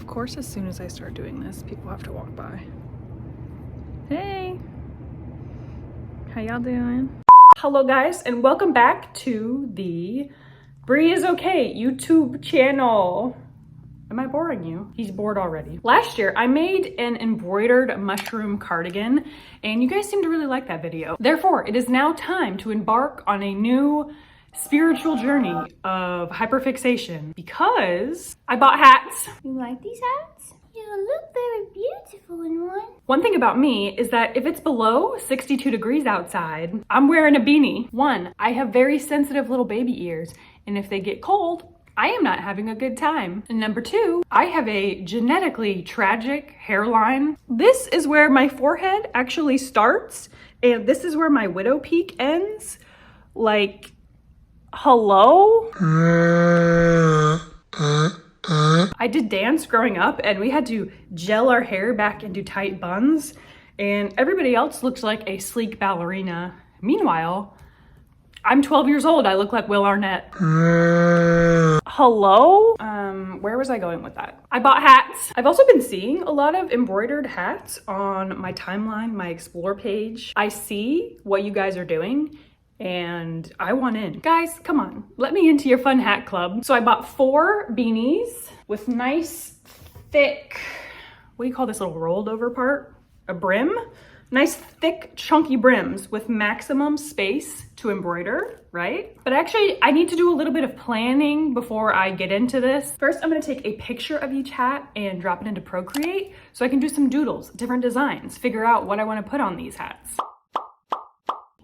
Of course, as soon as I start doing this, people have to walk by. Hey, how y'all doing? Hello guys, and welcome back to the Bree is Okay YouTube channel. Am I boring you? He's bored already. Last year, I made an embroidered mushroom cardigan, and you guys seem to really like that video. Therefore, it is now time to embark on a new spiritual journey of hyperfixation because I bought hats. You like these hats? You look very beautiful in one. One thing about me is that if it's below 62 degrees outside, I'm wearing a beanie. One, I have very sensitive little baby ears, and if they get cold, I am not having a good time. And number two, I have a genetically tragic hairline. This is where my forehead actually starts, and this is where my widow peak ends. Like, hello? I did dance growing up, and we had to gel our hair back into tight buns, and everybody else looks like a sleek ballerina. Meanwhile, I'm 12 years old. I look like Will Arnett. Hello? Where was I going with that? I bought hats. I've also been seeing a lot of embroidered hats on my timeline, my explore page. I see what you guys are doing, and I want in. Guys, come on, let me into your fun hat club. So I bought 4 beanies with nice, thick, what do you call this little rolled over part? A brim? Nice, thick, chunky brims with maximum space to embroider, right? But actually, I need to do a little bit of planning before I get into this. First, I'm gonna take a picture of each hat and drop it into Procreate so I can do some doodles, different designs, figure out what I wanna put on these hats.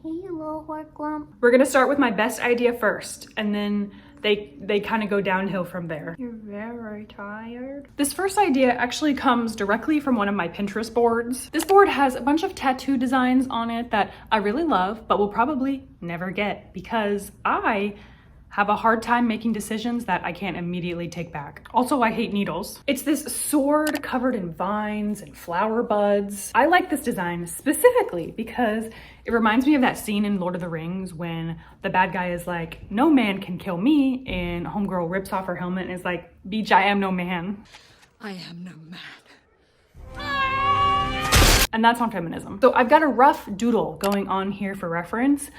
Hey, you little work lump. We're gonna start with my best idea first, and then they kind of go downhill from there. You're very tired. This first idea actually comes directly from one of my Pinterest boards. This board has a bunch of tattoo designs on it that I really love, but will probably never get because I have a hard time making decisions that I can't immediately take back. Also, I hate needles. It's this sword covered in vines and flower buds. I like this design specifically because it reminds me of that scene in Lord of the Rings when the bad guy is like, no man can kill me, and homegirl rips off her helmet and is like, Beach, I am no man. I am no man. And that's on feminism. So I've got a rough doodle going on here for reference.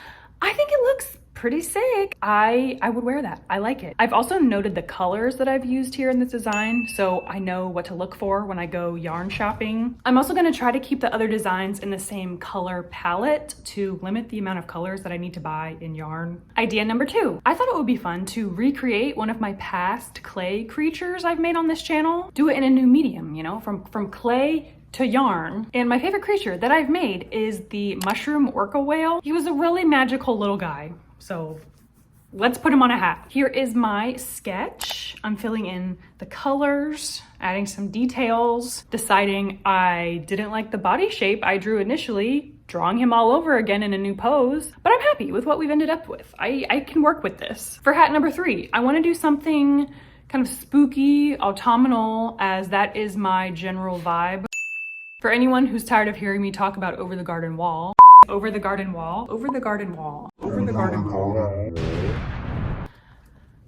I think it looks pretty sick. I would wear that. I like it. I've also noted the colors that I've used here in this design, so I know what to look for when I go yarn shopping. I'm also gonna try to keep the other designs in the same color palette to limit the amount of colors that I need to buy in yarn. Idea number 2. I thought it would be fun to recreate one of my past clay creatures I've made on this channel. Do it in a new medium, you know, from clay to yarn. And my favorite creature that I've made is the mushroom orca whale. He was a really magical little guy. So let's put him on a hat. Here is my sketch. I'm filling in the colors, adding some details, deciding I didn't like the body shape I drew initially, drawing him all over again in a new pose, but I'm happy with what we've ended up with. I can work with this. For hat number 3, I wanna do something kind of spooky, autumnal, as that is my general vibe. For anyone who's tired of hearing me talk about over the garden wall, over the garden wall, over the garden wall, over the garden wall.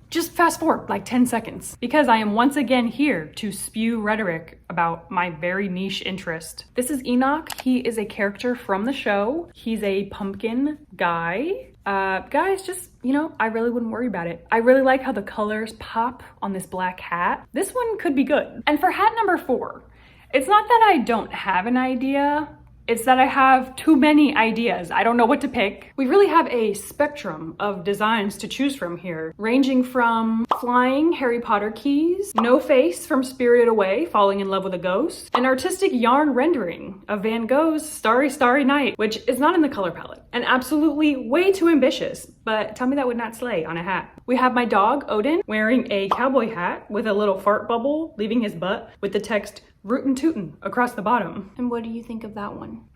Just fast forward like 10 seconds because I am once again here to spew rhetoric about my very niche interest. This is Enoch. He is a character from the show. He's a pumpkin guy. Guys, just, you know, I really wouldn't worry about it. I really like how the colors pop on this black hat. This one could be good. And for hat number 4, it's not that I don't have an idea, it's that I have too many ideas. I don't know what to pick. We really have a spectrum of designs to choose from here, ranging from flying Harry Potter keys, no face from Spirited Away, falling in love with a ghost, an artistic yarn rendering of Van Gogh's Starry Starry Night, which is not in the color palette, and absolutely way too ambitious, but tell me that would not slay on a hat. We have my dog, Odin, wearing a cowboy hat with a little fart bubble leaving his butt with the text Rootin' Tootin' across the bottom. And what do you think of that one?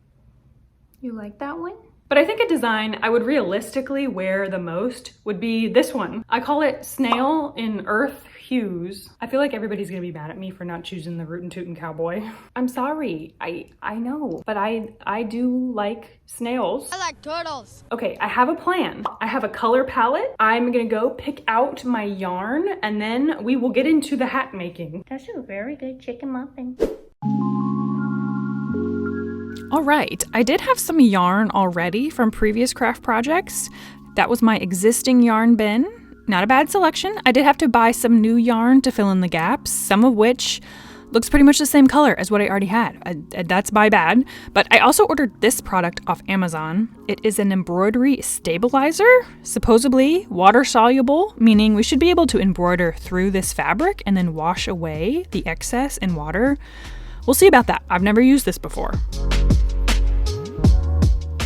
You like that one? But I think a design I would realistically wear the most would be this one. I call it Snail in Earth Hues. I feel like everybody's gonna be mad at me for not choosing the rootin' tootin' cowboy. I'm sorry, I know, but I do like snails. I like turtles. Okay, I have a plan. I have a color palette. I'm gonna go pick out my yarn and then we will get into the hat making. That's a very good chicken muffin. All right, I did have some yarn already from previous craft projects. That was my existing yarn bin. Not a bad selection. I did have to buy some new yarn to fill in the gaps, some of which looks pretty much the same color as what I already had. That's my bad. But I also ordered this product off Amazon. It is an embroidery stabilizer, supposedly water soluble, meaning we should be able to embroider through this fabric and then wash away the excess in water. We'll see about that. I've never used this before.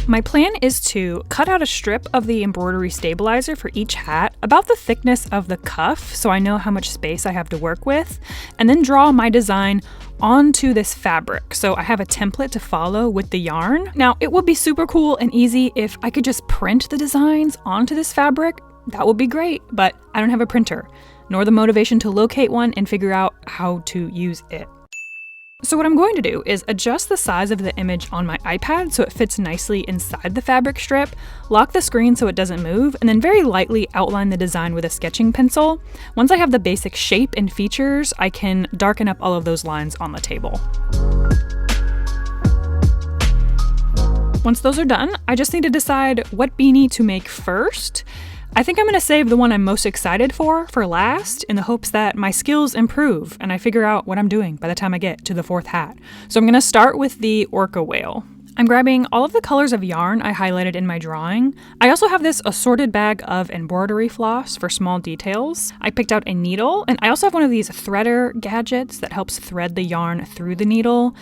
My plan is to cut out a strip of the embroidery stabilizer for each hat, about the thickness of the cuff, so I know how much space I have to work with, and then draw my design onto this fabric. So I have a template to follow with the yarn. Now, it would be super cool and easy if I could just print the designs onto this fabric. That would be great, but I don't have a printer, nor the motivation to locate one and figure out how to use it. So what I'm going to do is adjust the size of the image on my iPad so it fits nicely inside the fabric strip, lock the screen so it doesn't move, and then very lightly outline the design with a sketching pencil. Once I have the basic shape and features, I can darken up all of those lines on the table. Once those are done, I just need to decide what beanie to make first. I think I'm going to save the one I'm most excited for last, in the hopes that my skills improve and I figure out what I'm doing by the time I get to the fourth hat. So I'm going to start with the orca whale. I'm grabbing all of the colors of yarn I highlighted in my drawing. I also have this assorted bag of embroidery floss for small details. I picked out a needle, and I also have one of these threader gadgets that helps thread the yarn through the needle.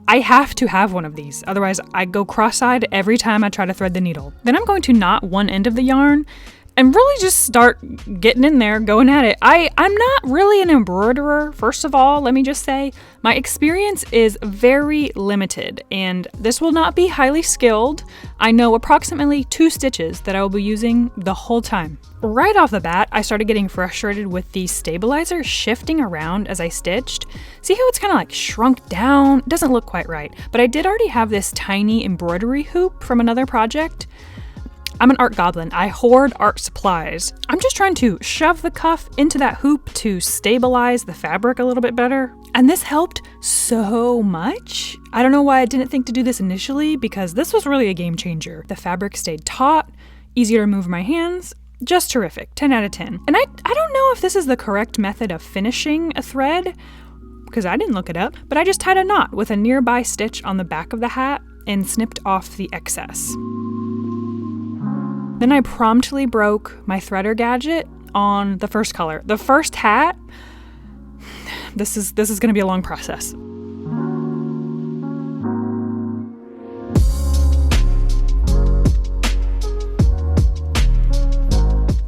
I have to have one of these, otherwise I go cross-eyed every time I try to thread the needle. Then I'm going to knot one end of the yarn and really just start getting in there, going at it. I'm not really an embroiderer, first of all, let me just say. My experience is very limited, and this will not be highly skilled. I know approximately 2 stitches that I will be using the whole time. Right off the bat, I started getting frustrated with the stabilizer shifting around as I stitched. See how it's kind of like shrunk down? It doesn't look quite right, but I did already have this tiny embroidery hoop from another project. I'm an art goblin. I hoard art supplies. I'm just trying to shove the cuff into that hoop to stabilize the fabric a little bit better. And this helped so much. I don't know why I didn't think to do this initially, because this was really a game changer. The fabric stayed taut, easier to move my hands. Just terrific. 10 out of 10. And I don't know if this is the correct method of finishing a thread, because I didn't look it up, but I just tied a knot with a nearby stitch on the back of the hat and snipped off the excess. Then I promptly broke my threader gadget on the first color. The first hat, this is gonna be a long process.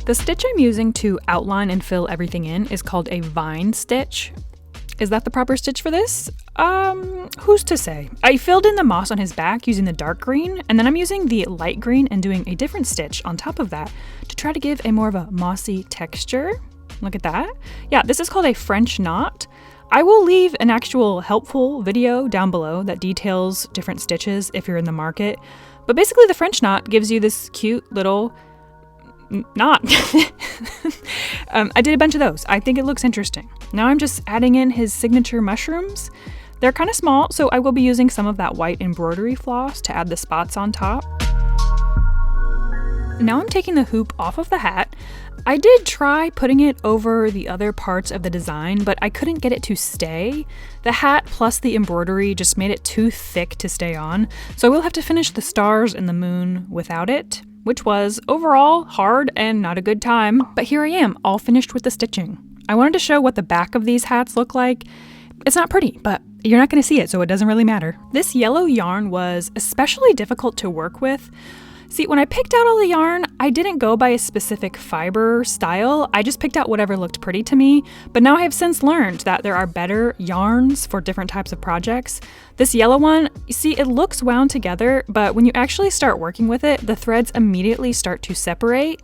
The stitch I'm using to outline and fill everything in is called a vine stitch. Is that the proper stitch for this? Who's to say? I filled in the moss on his back using the dark green, and then I'm using the light green and doing a different stitch on top of that to try to give a more of a mossy texture. Look at that. Yeah, this is called a French knot. I will leave an actual helpful video down below that details different stitches if you're in the market. But basically the French knot gives you this cute little knot. I did a bunch of those. I think it looks interesting. Now I'm just adding in his signature mushrooms. They're kind of small, so I will be using some of that white embroidery floss to add the spots on top. Now I'm taking the hoop off of the hat. I did try putting it over the other parts of the design, but I couldn't get it to stay. The hat plus the embroidery just made it too thick to stay on, so I will have to finish the stars and the moon without it, which was overall hard and not a good time. But here I am, all finished with the stitching. I wanted to show what the back of these hats look like. It's not pretty, but you're not going to see it, so it doesn't really matter. This yellow yarn was especially difficult to work with. See, when I picked out all the yarn, I didn't go by a specific fiber style. I just picked out whatever looked pretty to me. But now I have since learned that there are better yarns for different types of projects. This yellow one, you see, it looks wound together, but when you actually start working with it, the threads immediately start to separate.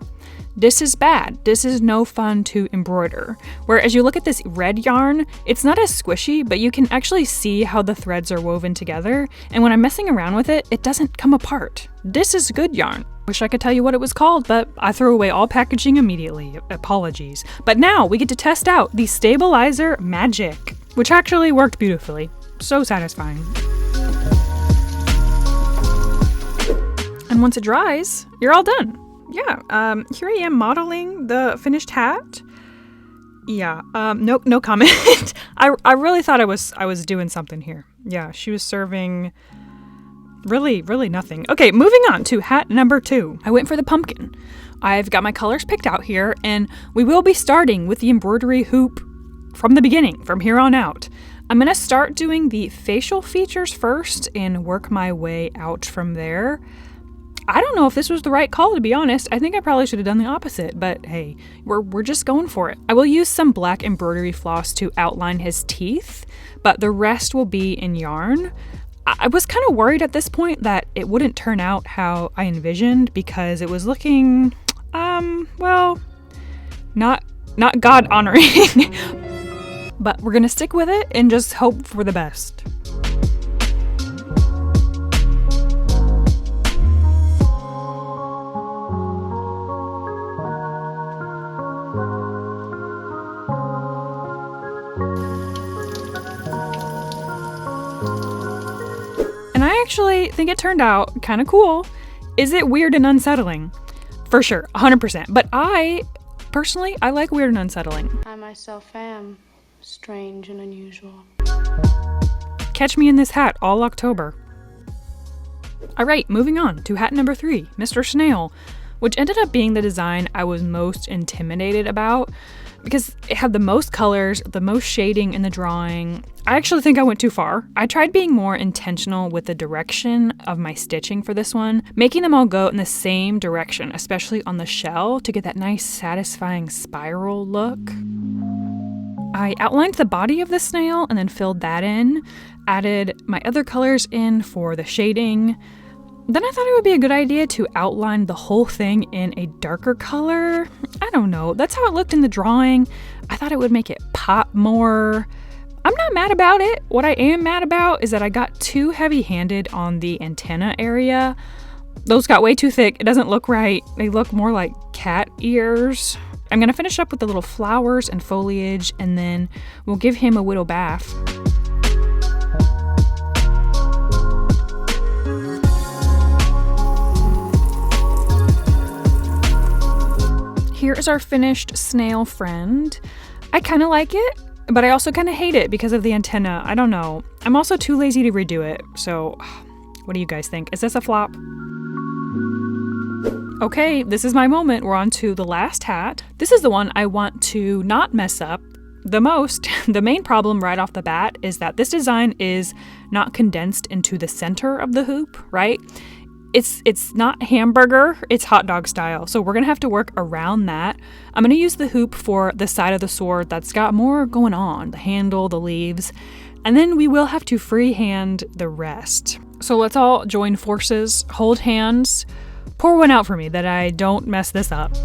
This is bad. This is no fun to embroider. Whereas you look at this red yarn, it's not as squishy, but you can actually see how the threads are woven together. And when I'm messing around with it, it doesn't come apart. This is good yarn. Wish I could tell you what it was called, but I threw away all packaging immediately. Apologies. But now we get to test out the stabilizer magic, which actually worked beautifully. So satisfying. And once it dries, you're all done. Yeah, here I am modeling the finished hat. Yeah, no comment. I really thought I was doing something here. Yeah, she was serving really nothing. Okay, moving on to hat number 2. I went for the pumpkin. I've got my colors picked out here, and we will be starting with the embroidery hoop from the beginning, from here on out. I'm gonna start doing the facial features first and work my way out from there. I don't know if this was the right call, to be honest. I think I probably should have done the opposite, but hey, we're just going for it. I will use some black embroidery floss to outline his teeth, but the rest will be in yarn. I was kind of worried at this point that it wouldn't turn out how I envisioned because it was looking, well, not God-honoring. But we're gonna stick with it and just hope for the best. I actually think it turned out kind of cool. Is it weird and unsettling? For sure, 100%. But I like weird and unsettling. I myself am strange and unusual. Catch me in this hat all October. All right, moving on to hat number 3, Mr. Snail, which ended up being the design I was most intimidated about because it had the most colors, the most shading in the drawing. I actually think I went too far. I tried being more intentional with the direction of my stitching for this one, making them all go in the same direction, especially on the shell to get that nice satisfying spiral look. I outlined the body of the snail and then filled that in, added my other colors in for the shading. Then I thought it would be a good idea to outline the whole thing in a darker color. I don't know, that's how it looked in the drawing. I thought it would make it pop more. I'm not mad about it. What I am mad about is that I got too heavy-handed on the antenna area. Those got way too thick. It doesn't look right. They look more like cat ears. I'm gonna finish up with the little flowers and foliage, and then we'll give him a widow bath. Here is our finished snail friend. I kind of like it, but I also kind of hate it because of the antenna. I don't know. I'm also too lazy to redo it. So what do you guys think? Is this a flop? Okay, this is my moment. We're on to the last hat. This is the one I want to not mess up the most. The main problem right off the bat is that this design is not condensed into the center of the hoop, right? It's not hamburger, it's hot dog style. So we're gonna have to work around that. I'm gonna use the hoop for the side of the sword that's got more going on, the handle, the leaves, and then we will have to freehand the rest. So let's all join forces, hold hands, pour one out for me that I don't mess this up.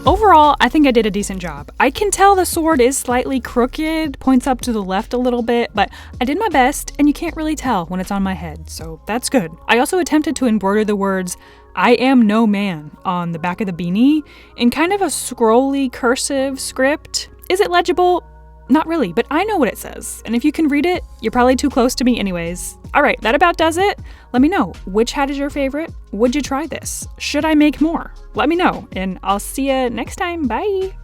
Overall, I think I did a decent job. I can tell the sword is slightly crooked, points up to the left a little bit, but I did my best and you can't really tell when it's on my head, so that's good. I also attempted to embroider the words, "I am no man," on the back of the beanie in kind of a scrolly cursive script. Is it legible? Not really, but I know what it says. And if you can read it, you're probably too close to me anyways. All right, that about does it. Let me know, which hat is your favorite? Would you try this? Should I make more? Let me know, and I'll see you next time. Bye.